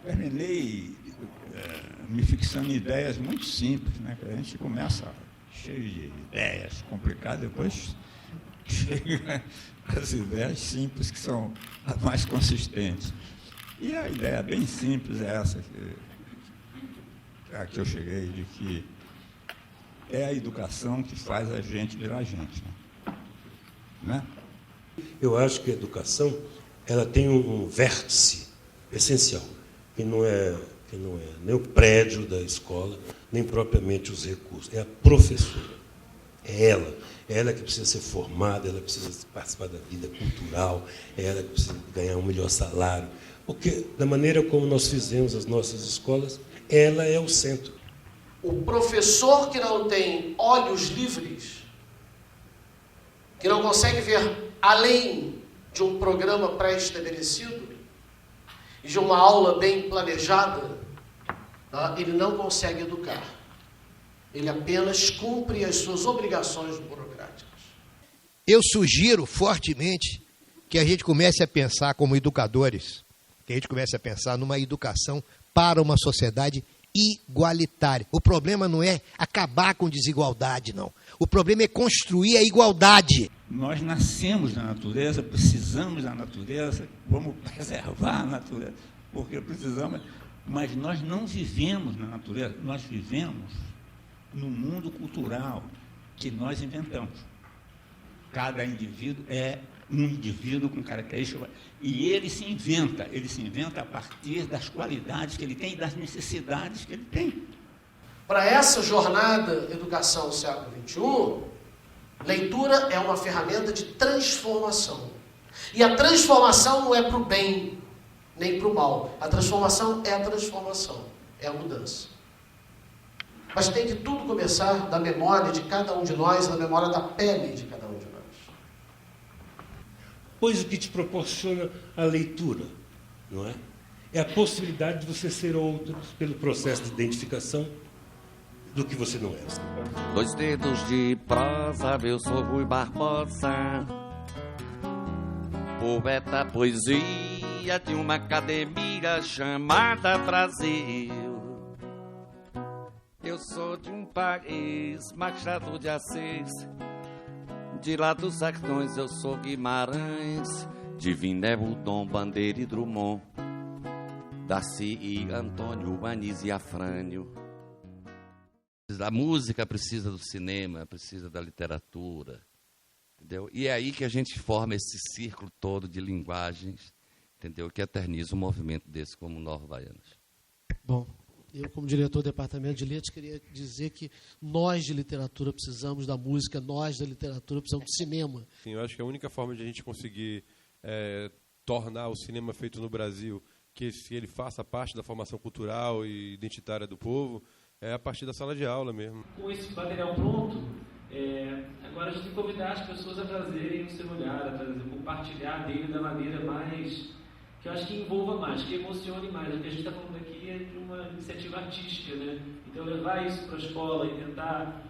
terminei me fixando em ideias muito simples, né? A gente começa cheio de ideias complicadas, depois chega às ideias simples, que são as mais consistentes. E a ideia bem simples é essa, a que eu cheguei, de que é a educação que faz a gente virar gente. Né? Eu acho que a educação ela tem um vértice essencial, que não é nem o prédio da escola, nem propriamente os recursos. É a professora. É ela que precisa ser formada, ela precisa participar da vida cultural, é ela que precisa ganhar um melhor salário. Porque, da maneira como nós fizemos as nossas escolas, ela é o centro. O professor que não tem olhos livres, que não consegue ver além de um programa pré-estabelecido e de uma aula bem planejada, tá? Ele não consegue educar. Ele apenas cumpre as suas obrigações burocráticas. Eu sugiro fortemente que a gente comece a pensar como educadores, que a gente comece a pensar numa educação para uma sociedade igualitária. O problema não é acabar com desigualdade, não. O problema é construir a igualdade. Nós nascemos na natureza, precisamos da natureza, vamos preservar a natureza, porque precisamos, mas nós não vivemos na natureza, nós vivemos no mundo cultural que nós inventamos. Cada indivíduo é um indivíduo com características, e ele se inventa a partir das qualidades que ele tem e das necessidades que ele tem. Para essa jornada Educação do século XXI, leitura é uma ferramenta de transformação. E a transformação não é para o bem, nem para o mal. A transformação é a transformação, é a mudança. Mas tem que tudo começar da memória de cada um de nós, da memória da pele de cada um de nós. Pois o que te proporciona a leitura, não é? É a possibilidade de você ser outro pelo processo de identificação do que você não é. 2 dedos de prosa, eu sou Rui Barbosa, poeta poesia de uma academia chamada Brasil. Eu sou de um país, Machado de Assis, de lá dos sertões eu sou Guimarães, de Vinéu, Dom, Bandeira e Drummond, Darcy e Antônio, Anísio e Afrânio. A música precisa do cinema, precisa da literatura, entendeu? E é aí que a gente forma esse círculo todo de linguagens, entendeu? Que eterniza um movimento desse como Nova Baianos. Bom, eu como diretor do departamento de letras queria dizer que nós de literatura precisamos da música, nós da literatura precisamos do cinema. Sim, eu acho que a única forma de a gente conseguir tornar o cinema feito no Brasil, que se ele faça parte da formação cultural e identitária do povo, é a partir da sala de aula mesmo. Com esse material pronto, agora a gente tem que convidar as pessoas a trazerem o seu olhar, a compartilhar dele da maneira mais, que eu acho que envolva mais, que emocione mais. O que a gente está falando aqui é de uma iniciativa artística, né? Então levar isso para a escola e tentar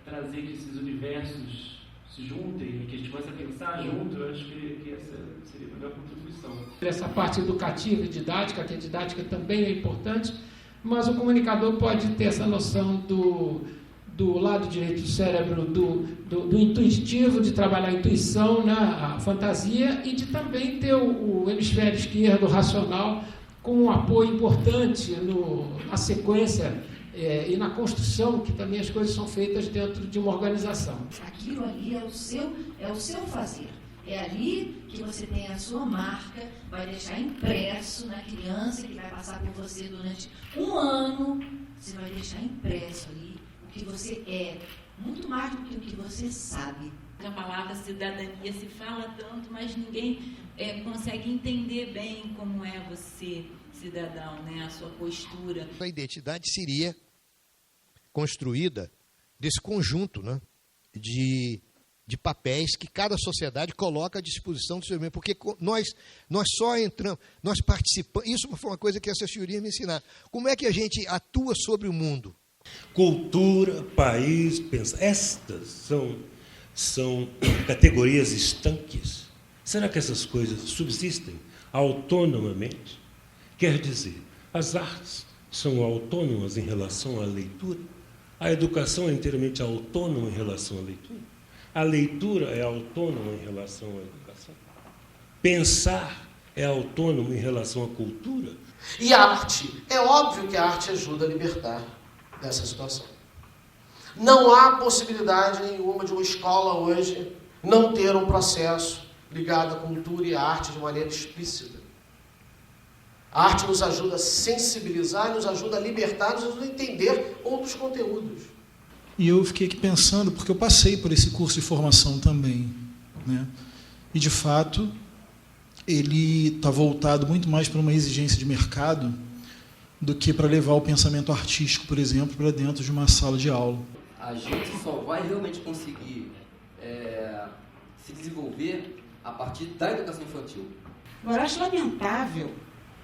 trazer que esses universos se juntem e que a gente possa pensar junto, eu acho que essa seria a melhor contribuição. Essa parte educativa e didática, que a didática também é importante, mas o comunicador pode ter essa noção do lado direito do cérebro, do intuitivo, de trabalhar a intuição, né, a fantasia, e de também ter o hemisfério esquerdo, racional, com um apoio importante na sequência e na construção, que também as coisas são feitas dentro de uma organização. Aquilo ali é o seu fazer. É ali que você tem a sua marca, vai deixar impresso na criança que vai passar por você durante um ano. Você vai deixar impresso ali o que você é, muito mais do que o que você sabe. A palavra cidadania se fala tanto, mas ninguém consegue entender bem como é você, cidadão, né? A sua postura. A identidade seria construída desse conjunto, né, de papéis que cada sociedade coloca à disposição do seu membro, porque nós só entramos, nós participamos, isso foi uma coisa que essa senhoria me ensinar. Como é que a gente atua sobre o mundo? Cultura, país, pensa. Estas são categorias estanques. Será que essas coisas subsistem autonomamente? Quer dizer, As artes são autônomas em relação à leitura. A educação é inteiramente autônoma em relação à leitura. A leitura é autônoma em relação à educação. Pensar é autônomo em relação à cultura. E a arte, é óbvio que a arte ajuda a libertar dessa situação. Não há possibilidade nenhuma de uma escola hoje não ter um processo ligado à cultura e à arte de maneira explícita. A arte nos ajuda a sensibilizar, nos ajuda a libertar, nos ajuda a entender outros conteúdos. E eu fiquei aqui pensando, porque eu passei por esse curso de formação também, né? E, de fato, ele está voltado muito mais para uma exigência de mercado do que para levar o pensamento artístico, por exemplo, para dentro de uma sala de aula. A gente só vai realmente conseguir se desenvolver a partir da educação infantil. Agora, acho lamentável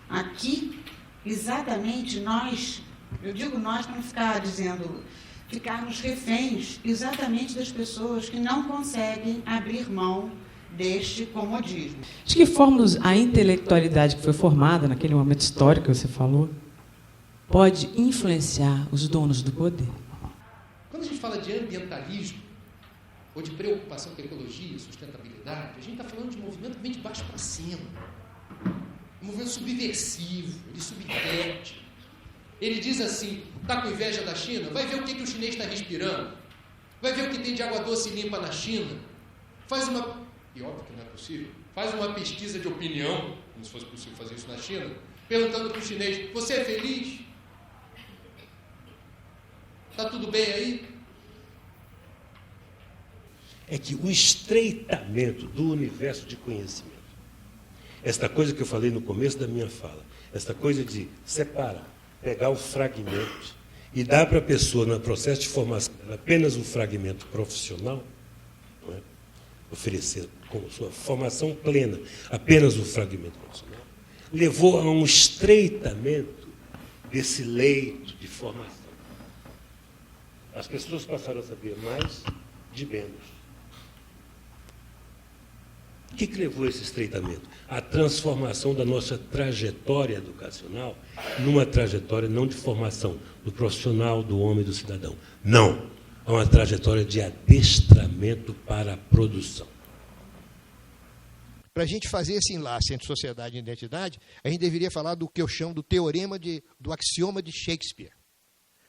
aqui, exatamente nós, eu digo nós para não ficar dizendo, ficarmos reféns exatamente das pessoas que não conseguem abrir mão deste comodismo. De que forma a intelectualidade que foi formada naquele momento histórico que você falou pode influenciar os donos do poder? Quando a gente fala de ambientalismo, ou de preocupação com a ecologia, sustentabilidade, a gente está falando de um movimento que vem de baixo para cima. Um movimento subversivo, ele subverte. Ele diz assim, está com inveja da China? Vai ver o que o chinês está respirando. Vai ver o que tem de água doce limpa na China. Faz uma... E óbvio que não é possível. Faz uma pesquisa de opinião, como se fosse possível fazer isso na China, perguntando para o chinês, você é feliz? Está tudo bem aí? É que o estreitamento do universo de conhecimento, esta coisa que eu falei no começo da minha fala, esta coisa de separar, pegar o fragmento e dar para a pessoa, no processo de formação, apenas um fragmento profissional, não é? Oferecer com sua formação plena apenas um fragmento profissional, levou a um estreitamento desse leito de formação. As pessoas passaram a saber mais de menos. O que levou a esse estreitamento? A transformação da nossa trajetória educacional numa trajetória não de formação do profissional, do homem, do cidadão. Não. É uma trajetória de adestramento para a produção. Para a gente fazer esse enlace entre sociedade e identidade, a gente deveria falar do que eu chamo do teorema do axioma de Shakespeare.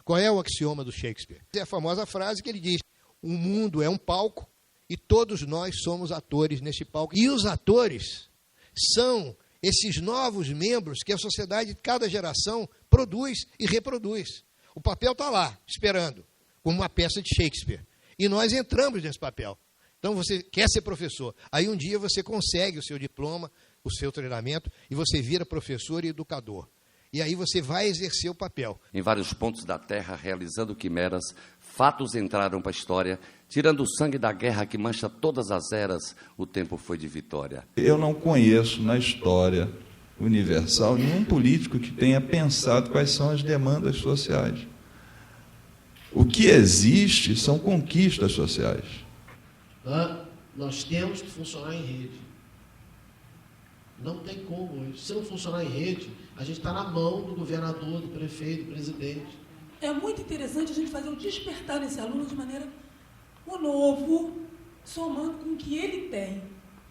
Qual é o axioma do Shakespeare? É a famosa frase que ele diz, o mundo é um palco, e todos nós somos atores nesse palco. E os atores são esses novos membros que a sociedade de cada geração produz e reproduz. O papel está lá, esperando, como uma peça de Shakespeare. E nós entramos nesse papel. Então, você quer ser professor. Aí, um dia, você consegue o seu diploma, o seu treinamento, e você vira professor e educador. E aí você vai exercer o papel. Em vários pontos da terra, realizando quimeras, fatos entraram para a história, tirando o sangue da guerra que mancha todas as eras, o tempo foi de vitória. Eu não conheço na história universal nenhum político que tenha pensado quais são as demandas sociais. O que existe são conquistas sociais. Nós temos que funcionar em rede. Não tem como hoje. Se não funcionar em rede, a gente está na mão do governador, do prefeito, do presidente. É muito interessante a gente fazer o despertar desse aluno de maneira o novo, somando com o que ele tem.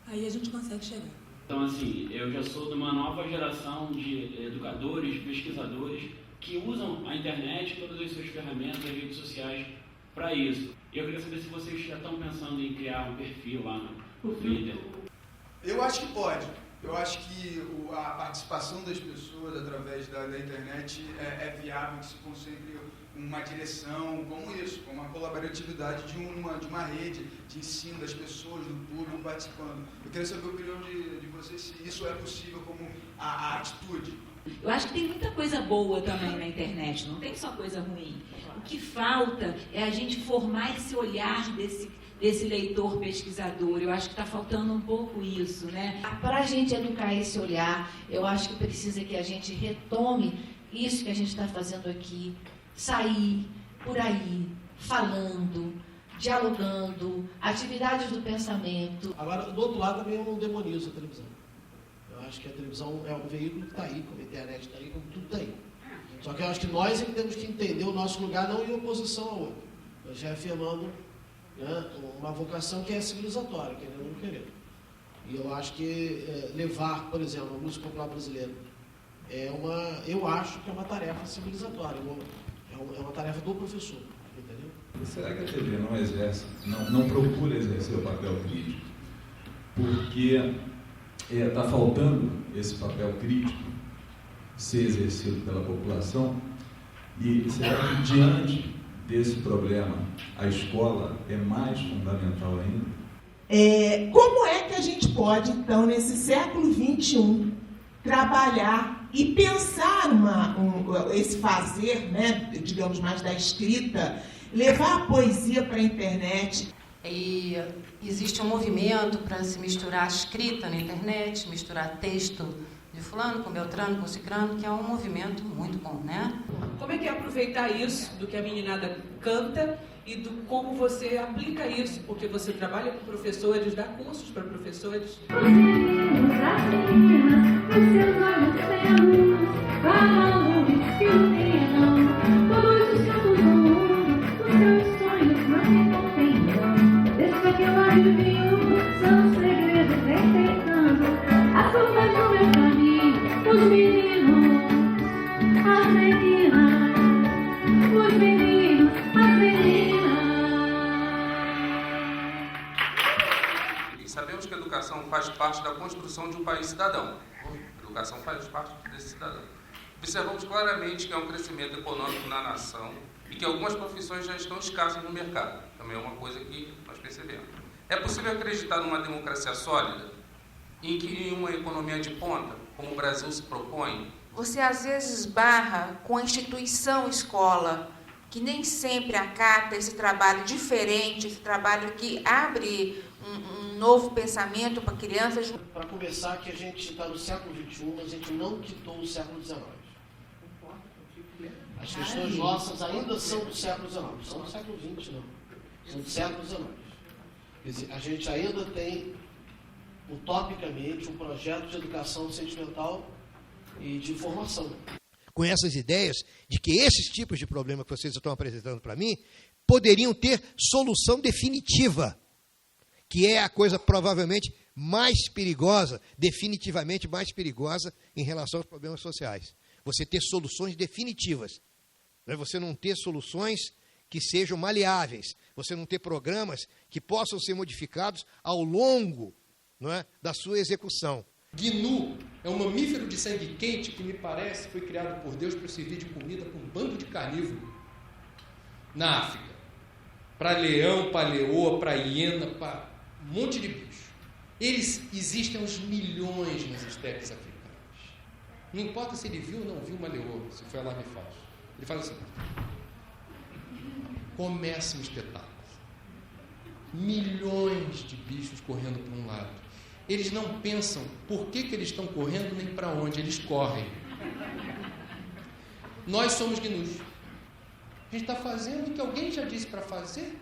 Aí a gente consegue chegar. Então, assim, eu já sou de uma nova geração de educadores, pesquisadores, que usam a internet e todas as suas ferramentas, as redes sociais, para isso. E eu queria saber se vocês já estão pensando em criar um perfil lá no Twitter. Eu acho que pode. Eu acho que a participação das pessoas através da internet é viável que se concentre uma direção como isso, como a colaboratividade de uma rede de ensino das pessoas, do público participando. Eu queria saber a opinião de vocês se isso é possível como a atitude. Eu acho que tem muita coisa boa também na internet, não tem só coisa ruim. O que falta é a gente formar esse olhar desse leitor pesquisador. Eu acho que está faltando um pouco isso, né? Para a gente educar esse olhar, eu acho que precisa que a gente retome isso que a gente está fazendo aqui, sair por aí, falando, dialogando, atividades do pensamento. Agora, do outro lado, também eu não demonizo a televisão. Eu acho que a televisão é um veículo que está aí, como a internet está aí, como tudo está aí. Só que eu acho que nós é que temos que entender o nosso lugar não em oposição ao outro. Nós reafirmando, né, uma vocação que é civilizatória, querendo ou não querendo. E eu acho que levar, por exemplo, a música popular brasileira eu acho que é uma tarefa civilizatória, é uma tarefa do professor, entendeu? Será que a TV não exerce, não procura exercer o papel crítico? Porque está faltando esse papel crítico ser exercido pela população, e será que diante desse problema a escola é mais fundamental ainda? Como é que a gente pode, então, nesse século XXI, trabalhar e pensar esse fazer, né, digamos, mais da escrita, levar a poesia para a internet? E existe um movimento para se misturar a escrita na internet, misturar texto de fulano com Beltrano, com Cicrano, que é um movimento muito bom, né? Como é que é aproveitar isso do que a meninada canta e do como você aplica isso? Porque você trabalha com professores, dá cursos para professores. São segredos enfeitando as curvas do meu caminho, os meninos, as meninas, os meninos, as meninas. E sabemos que a educação faz parte da construção de um país cidadão. A educação faz parte desse cidadão. Observamos claramente que há um crescimento econômico na nação e que algumas profissões já estão escassas no mercado. Também é uma coisa que nós percebemos. É possível acreditar numa democracia sólida, em uma economia de ponta, como o Brasil se propõe? Você às vezes esbarra com a instituição escola, que nem sempre acata esse trabalho diferente, esse trabalho que abre um novo pensamento para crianças. Para começar, que a gente está no século XXI, mas a gente não quitou o século XIX. As questões nossas ainda são do século XIX, não são do século XX, não. São do século XIX. Quer dizer, a gente ainda tem, utopicamente, um projeto de educação sentimental e de formação. Com essas ideias de que esses tipos de problemas que vocês estão apresentando para mim poderiam ter solução definitiva, que é a coisa provavelmente mais perigosa, definitivamente mais perigosa em relação aos problemas sociais. Você ter soluções definitivas. Você não ter soluções que sejam maleáveis, você não ter programas que possam ser modificados ao longo, não é, da sua execução. Gnu é um mamífero de sangue quente que, me parece, foi criado por Deus para servir de comida para um bando de carnívoro na África. Para leão, para leoa, para hiena, para um monte de bicho. Eles existem aos milhões nas estepes africanas. Não importa se ele viu ou não viu uma leoa, se foi alarme falso. Ele fala assim: começa um espetáculo. Milhões de bichos correndo para um lado. Eles não pensam por que eles estão correndo nem para onde, eles correm. Nós somos gnus. A gente está fazendo o que alguém já disse para fazer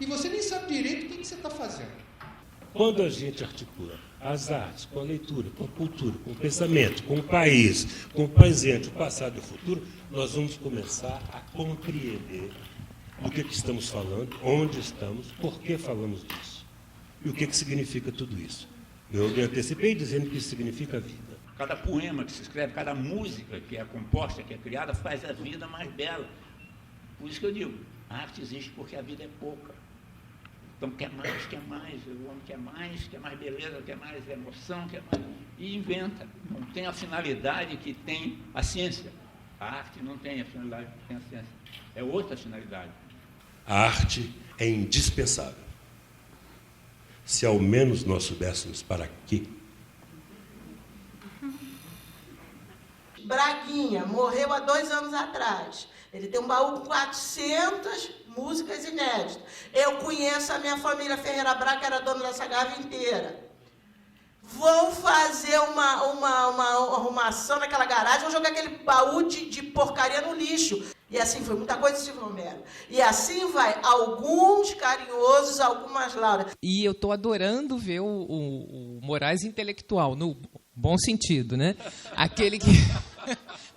e você nem sabe direito o que você está fazendo. Quando a gente articula as artes com a leitura, com a cultura, com o pensamento, com o país, com o presente, o passado e o futuro, nós vamos começar a compreender do que estamos falando, onde estamos, por que falamos disso e o que significa tudo isso. Eu me antecipei dizendo que isso significa vida. Cada poema que se escreve, cada música que é composta, que é criada, faz a vida mais bela. Por isso que eu digo, a arte existe porque a vida é pouca. Então quer mais, o homem quer mais beleza, quer mais emoção, quer mais, e inventa. Não tem a finalidade que tem a ciência. A arte não tem a finalidade que tem a ciência. É outra finalidade. A arte é indispensável. Se ao menos nós soubéssemos para quê. Braguinha morreu há 2 anos atrás. Ele tem um baú com 400 músicas inéditas. Eu conheço a minha família Ferreira Braga, que era dona dessa gava inteira. Vão fazer uma arrumação naquela garagem, vão jogar aquele baú de porcaria no lixo. E assim foi muita coisa de Silvio Romero. E assim vai, alguns carinhosos, algumas lauras. E eu estou adorando ver o Moraes intelectual, no bom sentido, né? Aquele que...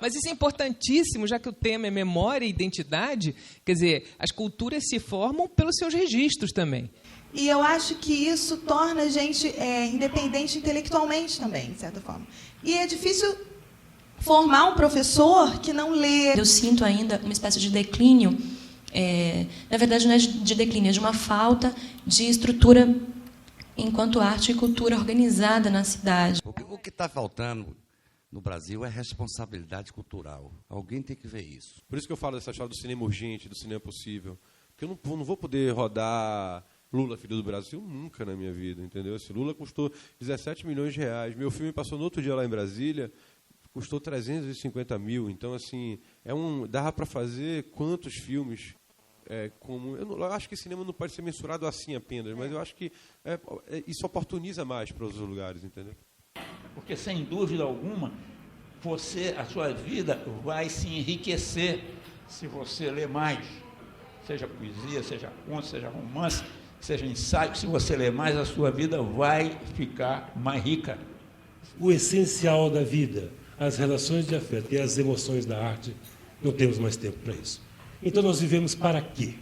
Mas isso é importantíssimo, já que o tema é memória e identidade. Quer dizer, as culturas se formam pelos seus registros também. E eu acho que isso torna a gente independente intelectualmente também, de certa forma. E é difícil formar um professor que não lê. Eu sinto ainda uma espécie de declínio, na verdade não é de declínio, é de uma falta de estrutura enquanto arte e cultura organizada na cidade. O que está faltando no Brasil é responsabilidade cultural. Alguém tem que ver isso. Por isso que eu falo dessa história do cinema urgente, do cinema possível. Porque eu não vou poder rodar Lula, Filho do Brasil, nunca na minha vida, entendeu? Esse Lula custou 17 milhões de reais. Meu filme passou no outro dia lá em Brasília, custou 350 mil. Então, assim, dava para fazer quantos filmes? Eu acho que cinema não pode ser mensurado assim apenas, mas eu acho que isso oportuniza mais para os outros lugares, entendeu? Porque, sem dúvida alguma, a sua vida vai se enriquecer se você ler mais. Seja poesia, seja conto, seja romance, seja ensaio. Se você ler mais, a sua vida vai ficar mais rica. O essencial da vida, as relações de afeto e as emoções da arte, não temos mais tempo para isso. Então nós vivemos para quê?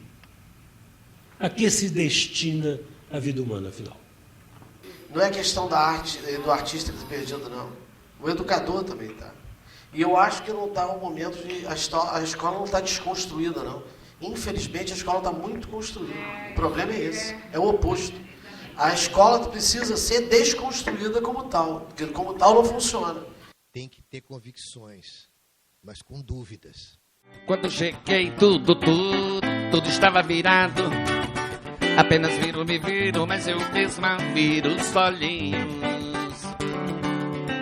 A que se destina a vida humana, afinal? Não é questão da arte, do artista que está perdido, não. O educador também está. E eu acho que não está o momento de... A escola não está desconstruída, não. Infelizmente, a escola está muito construída. O problema é esse, é o oposto. A escola precisa ser desconstruída como tal, porque como tal não funciona. Tem que ter convicções, mas com dúvidas. Quando cheguei, tudo estava virado. Apenas me viro, mas eu mesma viro os olhinhos.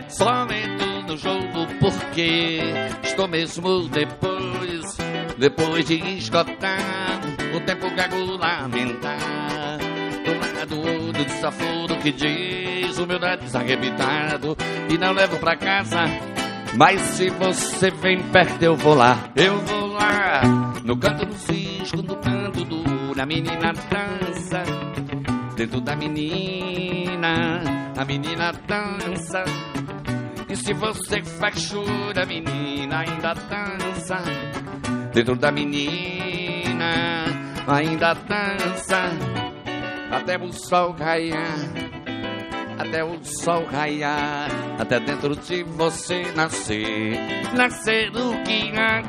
Só entro no jogo porque estou mesmo depois de esgotar o tempo gago lamentar. Do lado do desaforo que diz humildade desarrebitado e não levo pra casa. Mas se você vem perto eu vou lá no canto do cisco, no canto duro, a menina dança. Dentro da menina, a menina dança. E se você faz chorar, a menina ainda dança. Dentro da menina, ainda dança. Até o sol raiar. Até o sol raiar, até dentro de você nascer o que há.